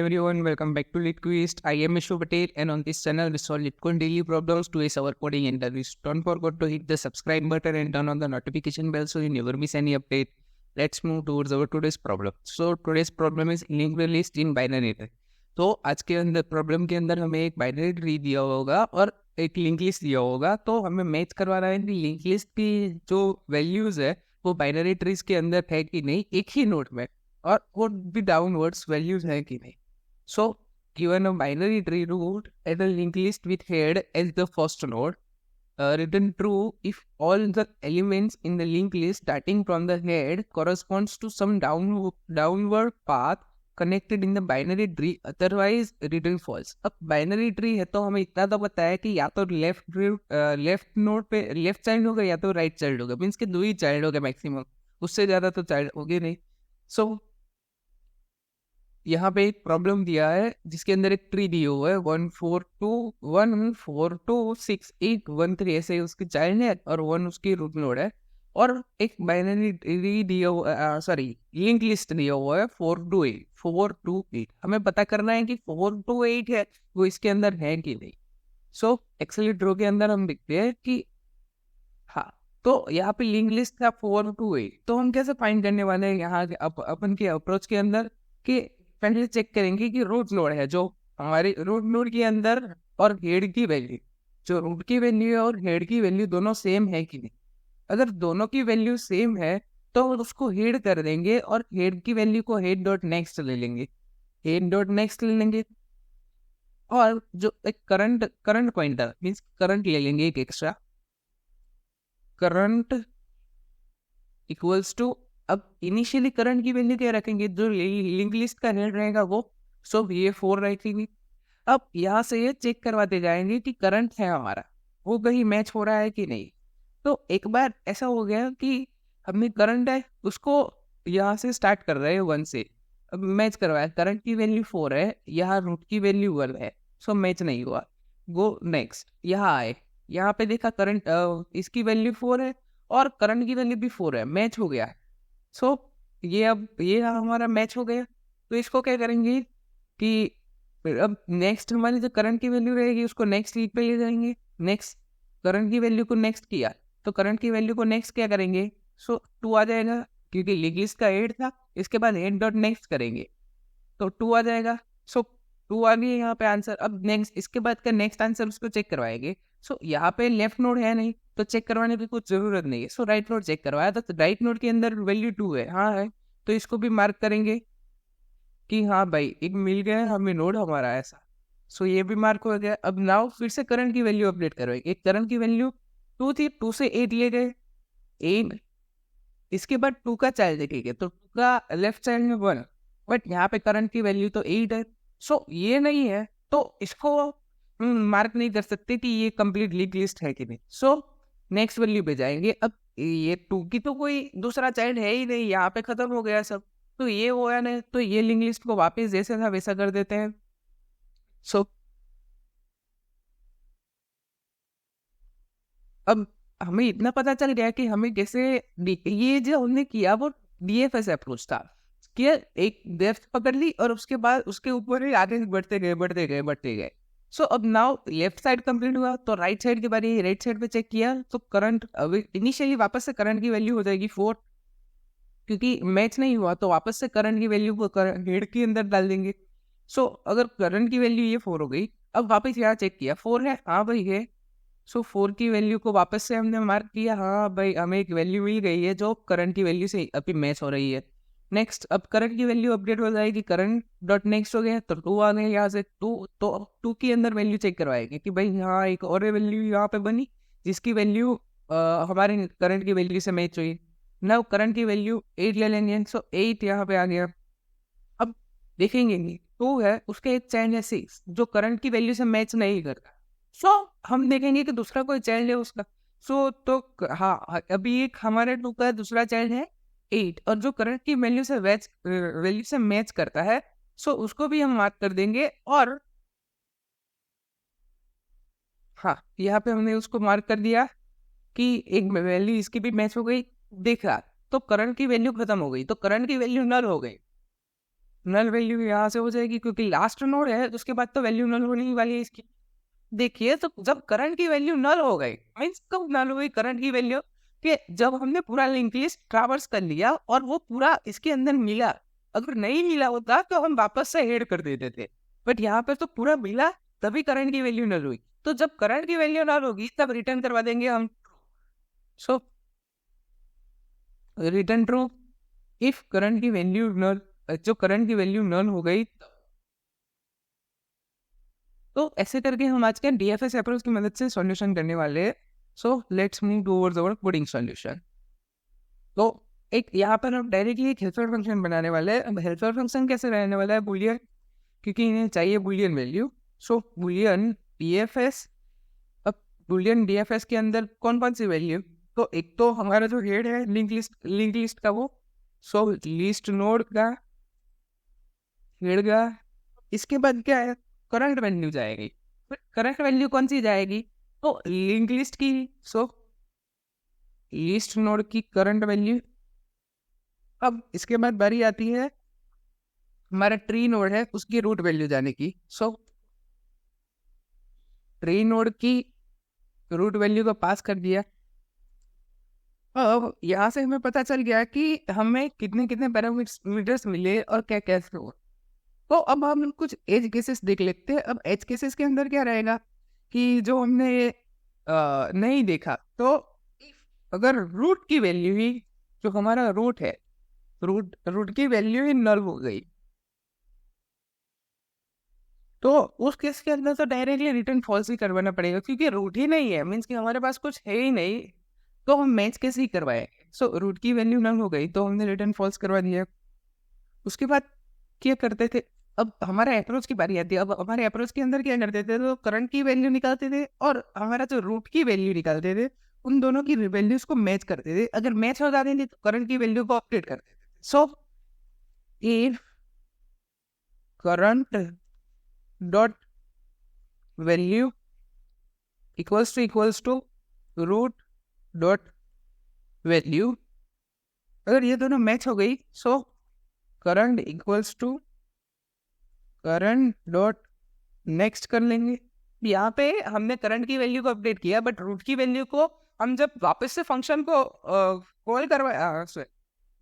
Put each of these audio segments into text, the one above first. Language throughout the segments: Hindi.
everyone, welcome back to LitQuest. I am Mishu Patel, and on this channel we solve Litcoin daily problems to ace our coding interviews. Don't forget to hit the subscribe button and turn on the notification bell so you never miss any update. Let's move towards our today's problem. So today's problem is linked list in binary tree. तो आज के अंदर प्रॉब्लम के अंदर हमें एक बाइनरी ट्री दिया होगा और एक लिंक लिस्ट दिया होगा, तो हमें मैच करवाना है कि लिंक लिस्ट की जो वैल्यूज है वो बाइनरी ट्रीज के अंदर है कि नहीं एक ही नोड में, और वो भी डाउनवर्ड्स वैल्यूज है कि नहीं. So given a binary tree root at a linked list with head as the first node, return true if all the elements in the linked list starting from the head corresponds to some downward path connected in the binary tree, otherwise return false. अब बाइनरी ट्री है तो हमें इतना तो पता है कि या तो लेफ्ट नोड पे लेफ्ट चाइल्ड होगा या तो राइट चाइल्ड होगा, मीन्स के 2 ही चाइल्ड होगा मैक्सिमम, उससे ज्यादा तो चाइल्ड होगे नहीं. सो यहाँ पे एक प्रॉब्लम दिया है जिसके अंदर एक ट्री दिया हुआ है 1 4 2 1 4 2 6 8 1 3 ऐसे उसकी चाइल्ड है और 1 उसकी रूट नोड है, और एक बाइनरी ट्री दिया हुआ लिंक लिस्ट दिया हुआ है 4 2 8. हमें पता करना है कि 4 2 8 है वो इसके अंदर है कि नहीं. सो एक्सेल ड्रॉ के अंदर हम देखते हैं कि हाँ, तो यहाँ पे लिंक लिस्ट था 4 2 8. तो हम कैसे फाइंड करने वाले हैं यहाँ अपन के अप्रोच के अंदर कि पहले चेक करेंगे कि रूट नोड है जो हमारे रूट नोड के अंदर और हेड की वैल्यू, जो रूट की वैल्यू है और हेड की वैल्यू दोनों सेम है कि नहीं. अगर दोनों की वैल्यू सेम है तो उसको हेड कर देंगे और हेड की वैल्यू को हेड डॉट नेक्स्ट ले लेंगे, और जो एक करंट पॉइंटर मीन्स करंट ले लेंगे एक एक्स्ट्रा करंट इक्वल्स टू. अब इनिशियली करंट की वैल्यू क्या रखेंगे, जो लिंक लिस्ट का हेड रहेगा वो ये 4 रखेंगे. अब यहाँ से ये चेक करवाते जाएंगे कि करंट है हमारा वो कहीं मैच हो रहा है कि नहीं. तो एक बार ऐसा हो गया कि हमें करंट है उसको यहाँ से स्टार्ट कर रहे हैं 1 से, अब मैच करवाया, करंट की वैल्यू 4 है, यहाँ रूट की वैल्यू 1 है, सो मैच नहीं हुआ. गो नेक्स्ट, यहाँ आए, यहाँ पे देखा करंट इसकी वैल्यू 4 है और करंट की वैल्यू भी 4 है, मैच हो गया. सो ये हमारा मैच हो गया. तो इसको क्या करेंगे कि अब नेक्स्ट हमारी जो करंट की वैल्यू रहेगी उसको नेक्स्ट लीड पे ले जाएंगे. नेक्स्ट करंट की वैल्यू को नेक्स्ट किया तो करंट की वैल्यू को नेक्स्ट क्या करेंगे, 2 आ जाएगा क्योंकि लिंक लिस्ट का 8 था. इसके बाद 8 डॉट नेक्स्ट करेंगे तो 2 आ जाएगा. 2 आ गया यहाँ पे आंसर. अब नेक्स्ट इसके बाद का नेक्स्ट आंसर उसको चेक करवाएंगे. यहाँ पे लेफ्ट नोड है नहीं तो चेक करवाने की कुछ जरूरत नहीं है. राइट नोड चेक करवाया तो राइट नोड के अंदर वैल्यू 2 है, हाँ है, तो इसको भी मार्क करेंगे कि हाँ भाई एक मिल गया हमें नोड हमारा ऐसा. ये भी मार्क हो गया. अब नाउ फिर से करंट की वैल्यू अपडेट करवाएंगे. एक करंट की वैल्यू 2 थी, 2 से 8 ले गए 8. इसके बाद 2 का चाइल्ड देखेंगे तो 2 का लेफ्ट साइड में 1, बट यहाँ पे करंट की वैल्यू तो 8 है. ये नहीं है तो इसको मार्क नहीं कर सकते कि ये कंप्लीट लिंक लिस्ट है कि नहीं. नेक्स्ट वैल्यू पे जाएंगे. अब ये 2 की तो कोई दूसरा चाइल्ड है ही नहीं, यहाँ पे खत्म हो गया सब, तो ये हुआ नहीं, तो ये लिंक लिस्ट को वापस जैसे था वैसा कर देते हैं. अब हमें इतना पता चल गया कि हमें कैसे ये जो हमने किया वो DFS अप्रोच था कि एक डेप्थ पकड़ ली और उसके बाद उसके ऊपर ही आगे बढ़ते गए. अब नाउ लेफ्ट साइड कंप्लीट हुआ तो राइट साइड के बारे राइट साइड पे चेक किया तो करंट अभी इनिशियली वापस से करंट की वैल्यू हो जाएगी 4, क्योंकि मैच नहीं हुआ तो वापस से करंट की वैल्यू को हेड के अंदर डाल देंगे. अगर करंट की वैल्यू ये 4 हो गई, अब वापस यहाँ चेक किया 4 है, हाँ भाई है. 4 की वैल्यू को वापस से हमने मार्क किया, हाँ भाई हमें एक वैल्यू मिल गई है जो करंट की वैल्यू से अभी मैच हो रही है. नेक्स्ट, अब करंट की वैल्यू अपडेट हो जाएगी, करंट डॉट नेक्स्ट हो गया तो 2 आ गए यहाँ से. 2 के अंदर वैल्यू चेक करवाएंगे कि भाई हाँ एक और वैल्यू यहाँ पे बनी जिसकी वैल्यू हमारे करंट की वैल्यू से मैच हुई. ना करंट की वैल्यू 8 ले लेंगे, 8 यहाँ पे आ गया. अब देखेंगे 2 है उसके एक चाइल्ड है 6 जो करंट की वैल्यू से मैच नहीं करता. हम देखेंगे कि दूसरा कोई चाइल्ड है उसका. तो हाँ अभी एक हमारे 2 का दूसरा चाइल्ड है 8 और जो करंट की वैल्यू से मैच करता है उसको भी हम मार्क कर देंगे. और हाँ यहाँ पे हमने उसको मार्क कर दिया कि एक वैल्यू इसकी भी मैच हो गई. देखा तो करंट की वैल्यू खत्म हो गई तो करंट की वैल्यू नल हो गई. नल वैल्यू यहाँ से हो जाएगी, क्योंकि लास्ट नोड है उसके बाद तो वैल्यू नल होने ही वाली है इसकी। देखिए, तो जब करंट की वैल्यू नल हो गई, मीन्स कब नल हुई करंट की वैल्यू, कि जब हमने पूरा लिंक लिस्ट ट्रावर्स कर लिया और वो पूरा इसके अंदर मिला। अगर नहीं मिला होता तो हम वापस से हेड कर देते थे, बट यहाँ पे तो पूरा मिला, तभी करंट की वैल्यू नल हुई। तो जब करंट की वैल्यू नल होगी तब रिटर्न करवा देंगे हम। सो रिटर्न ट्रू इफ करंट की वैल्यू नल, जो करंट की वैल्यू नल हो गई। तो ऐसे करके हम आज के डीएफएस अप्रोच की मदद से सॉल्यूशन करने वाले हैं। So let's move towards our coding solution. तो एक यहाँ पर हम डायरेक्टली एक हेल्पर फंक्शन बनाने वाले हैं। अब हेल्पर फंक्शन कैसे रहने वाला है, बूलियन, क्योंकि इन्हें चाहिए बूलियन वैल्यू। सो बूलियन डीएफएस। अब बूलियन डीएफएस के अंदर कौन कौन सी वैल्यू, तो एक तो हमारा जो हेड है लिंक लिस्ट का वो, सो लिस्ट नोड का हेड का। इसके बाद क्या है, करंट वैल्यू जाएगी। करंट वैल्यू कौन सी जाएगी, तो लिंक लिस्ट की। सो लिस्ट नोड की करंट वैल्यू। अब इसके बाद बारी आती है हमारा ट्री नोड है उसकी रूट वैल्यू जाने की। सो ट्री नोड की रूट वैल्यू को पास कर दिया। अब यहाँ से हमें पता चल गया कि हमें कितने कितने पैरामीटर्स मिले और क्या क्या हुआ। तो अब हम कुछ एज केसेस देख लेते हैं। अब एज केसेस के अंदर क्या रहेगा कि जो हमने नहीं देखा, तो अगर रूट की वैल्यू ही, जो हमारा रूट है, रूट की वैल्यू ही नल हो गई, तो उस केस के अंदर तो डायरेक्टली रिटर्न फॉल्स ही करवाना पड़ेगा, क्योंकि रूट ही नहीं है, मीन्स कि हमारे पास कुछ है ही नहीं, तो हम मैच कैसे ही करवाए। सो रूट की वैल्यू नल हो गई तो हमने रिटर्न फॉल्स करवा दिया। उसके बाद क्या करते थे, अब हमारे अप्रोच की बारी आती है। अब हमारे अप्रोच के अंदर क्या करते थे, तो करंट की वैल्यू निकालते थे और हमारा जो रूट की वैल्यू निकालते थे, उन दोनों की वैल्यूज को मैच करते थे। अगर मैच हो जाते थे तो करंट की वैल्यू को अपडेट करते थे। So if current dot value equals to root dot value, अगर ये दोनों मैच हो गई, so current equals to current dot next कर लेंगे। यहाँ पे हमने करंट की वैल्यू को अपडेट किया, बट रूट की वैल्यू को हम जब वापस से फंक्शन को कॉल करवा,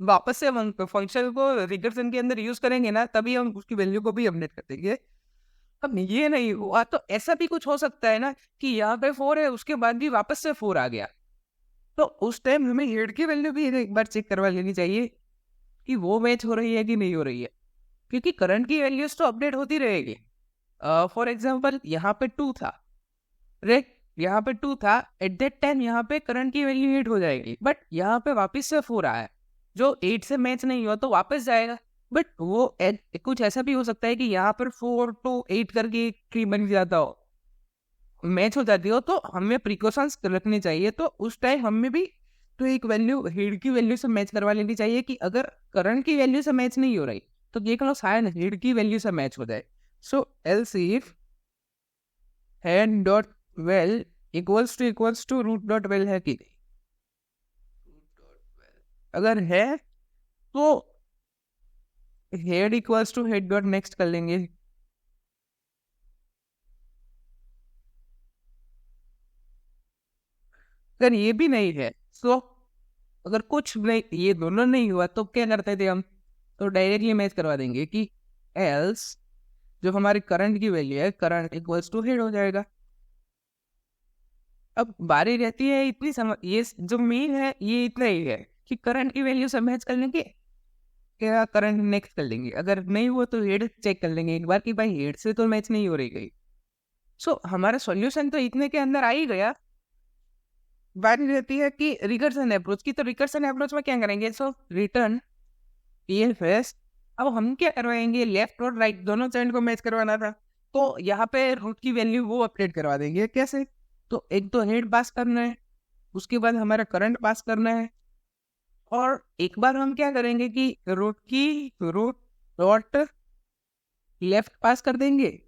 वापस से फंक्शन को रिकर्सन के अंदर यूज करेंगे ना, तभी हम उसकी वैल्यू को भी अपडेट कर देंगे। अब ये नहीं हुआ तो ऐसा भी कुछ हो सकता है ना कि यहाँ पे 4 है, उसके बाद भी वापस से 4 आ गया, तो उस टाइम हमें हेड की वैल्यू भी एक बार चेक करवा लेनी चाहिए कि वो मैच हो रही है कि नहीं हो रही है, क्योंकि करंट की वैल्यूज तो अपडेट होती रहेगी। फॉर एग्जाम्पल यहाँ पे 2 था, राइट, यहाँ पे 2 था, एट दैट टाइम यहाँ पे करंट की वैल्यू 8 हो जाएगी, बट यहाँ पे वापस से 4 आया जो 8 से मैच नहीं हुआ तो वापस जाएगा। बट वो कुछ ऐसा भी हो सकता है कि यहाँ पर 4 to 8 करके ट्री बन जाता हो, मैच हो जाती हो, तो हमें प्रिकॉशंस रखने चाहिए। तो उस टाइम हमें भी तो एक वैल्यू हेड की वैल्यू से मैच करवा लेनी चाहिए कि अगर करंट की वैल्यू से मैच नहीं हो रही तो देख लो शायद हेड की वैल्यू से मैच हो जाए। So else if head dot val equals to root dot val है कि नहीं, अगर है तो head equals to head dot next कर लेंगे। अगर ये भी नहीं है, तो अगर कुछ नहीं, ये दोनों नहीं हुआ, तो क्या करते थे हम, तो डायरेक्टली मैच करवा देंगे कि एल्स जो हमारी करंट की वैल्यू है, करंट इक्वल्स टू हेड हो जाएगा। अब बारी रहती है इतनी ये जो मेन है ये इतना ही है कि करंट की वैल्यू से मैच कर लेंगे, क्या करंट नेक्स्ट कर लेंगे, अगर नहीं हुआ तो हेड चेक कर लेंगे एक बार कि भाई हेड से तो मैच नहीं हो रही गई। सो हमारा सॉल्यूशन तो इतने के अंदर आ ही गया। बारी रहती है कि रिकर्सन अप्रोच की, तो रिकर्सन अप्रोच में क्या करेंगे, सो रिटर्न टीएलएस। अब हम क्या करवाएंगे, लेफ्ट और राइट दोनों चाइल्ड को मैच करवाना था, तो यहाँ पे रूट की वैल्यू वो अपडेट करवा देंगे। कैसे, तो एक तो हेड पास करना है, उसके बाद हमारा करंट पास करना है, और एक बार हम क्या करेंगे कि रूट डॉट लेफ्ट पास कर देंगे,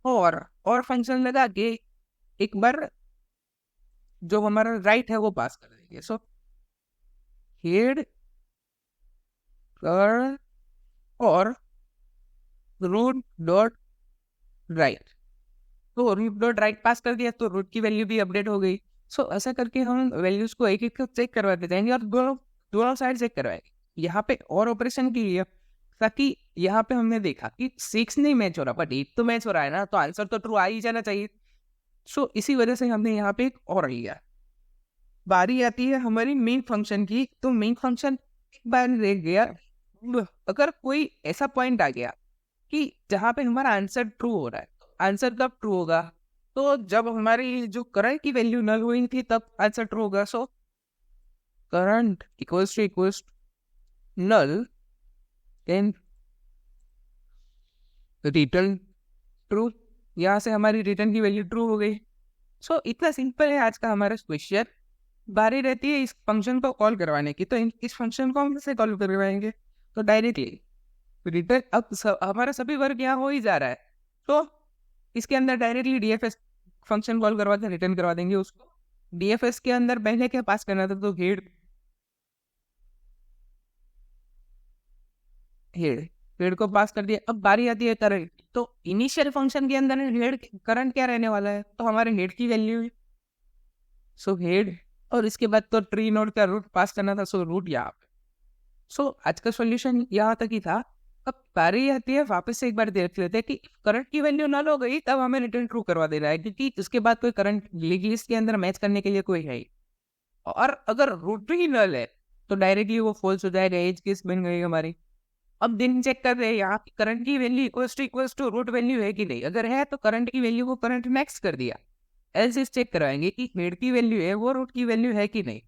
और फंक्शन लगा के एक बार जो हमारा राइट है वो पास कर देंगे। सो हेड कर और रूट डॉट राइट, तो रूट डॉट राइट पास कर दिया तो रूट की वैल्यू भी अपडेट हो गई। सो ऐसा करके हम वैल्यूज को एक एक चेक करवाते जाएंगे और दोनों दोनों साइड चेक करवाएंगे। यहाँ पे और ऑपरेशन के लिए, ताकि यहाँ पे हमने देखा कि 6 नहीं मैच हो रहा बट 8 तो मैच हो रहा है ना, तो आंसर तो ट्रू आ ही जाना चाहिए। सो इसी वजह से हमने यहाँ पे एक और लिया। बारी आती है हमारी मेन फंक्शन की। तो मेन फंक्शन एक बार रह गया, अगर कोई ऐसा पॉइंट आ गया कि जहाँ पे हमारा आंसर ट्रू हो रहा है, आंसर कब ट्रू होगा, तो जब हमारी जो करंट की वैल्यू नल हुई थी तब आंसर ट्रू होगा। सो करंट इक्वल्स नल देन रिटर्न ट्रू। यहाँ से हमारी रिटर्न की वैल्यू ट्रू हो गई। सो इतना सिंपल है आज का हमारा क्वेश्चन। बारी रहती है इस फंक्शन को कॉल करवाने की, तो इस फंक्शन को हम कैसे कॉल करवाएंगे, तो डायरेक्टली रिटर्न। अब हमारा सभी वर्क यहाँ हो ही जा रहा है, तो इसके अंदर डायरेक्टली डीएफएस फंक्शन कॉल करवा के रिटर्न करवा देंगे उसको। डीएफएस के अंदर पहले क्या पास करना था, तो हेड हेड को पास कर दिया। अब बारी आती है करंट, तो इनिशियल फंक्शन के अंदर हेड करंट क्या रहने वाला है, तो हमारे हेड की वैल्यू है, सो हेड। और इसके बाद तो ट्री नोड का रूट पास करना था, सो रूट यहाँ पे। सो आज का सॉल्यूशन यहाँ तक ही था। अब बारी आती है, वापस से एक बार देख लेते हैं कि करंट की वैल्यू नल हो गई तब हमें रिटर्न ट्रू करवा दे रहा है, क्योंकि उसके बाद कोई करंट लिस्ट के अंदर मैच करने के लिए कोई है ही। और अगर रूट ही नल है तो डायरेक्टली वो फॉल्स हो जाएगा, एज केस बन गई हमारी। अब दिन चेक कर रहे हैं यहाँ करंट की value equals to root value है कि नहीं, अगर है तो करंट की वैल्यू को करंट मैक्स कर दिया। एल्स इस चेक करवाएंगे कि हेड की वैल्यू है वो रूट की वैल्यू है कि नहीं।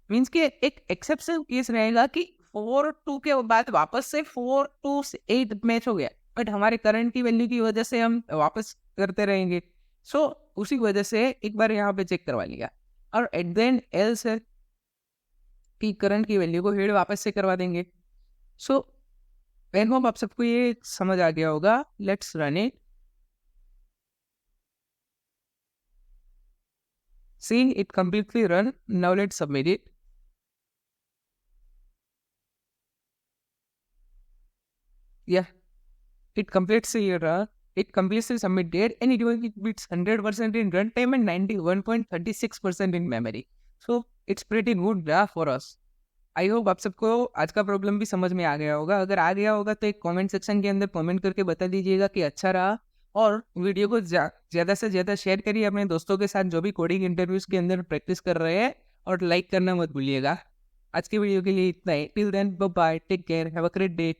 मीन्स के एक एक्सेप्शन केस रहेगा कि 4-2 के बाद वापस से 4-2-8 मैच हो गया, बट हमारे करंट की वैल्यू की वजह से हम वापस करते रहेंगे। सो उसी वजह से एक बार यहाँ पे चेक करवा लिया। और एट द एंड एल्स है कि करंट की वैल्यू को हेड वापस से करवा देंगे। सो आई होप आप सबको ये समझ आ गया होगा। Let's run it. See it completely run. Now let's submit it. Yeah, it completely run. It completely submitted and it beats 100% in runtime and 91.36% in memory. So it's pretty good for us. I hope आप सबको आज का प्रॉब्लम भी समझ में आ गया होगा। अगर आ गया होगा तो एक कमेंट सेक्शन के अंदर कमेंट करके बता दीजिएगा कि अच्छा रहा, और वीडियो को ज़्यादा से ज़्यादा शेयर करिए अपने दोस्तों के साथ जो भी कोडिंग इंटरव्यूज के अंदर प्रैक्टिस कर रहे हैं, और लाइक करना मत भूलिएगा। आज की वीडियो के लिए इतना ही। Till then bye bye, take care, have a great day.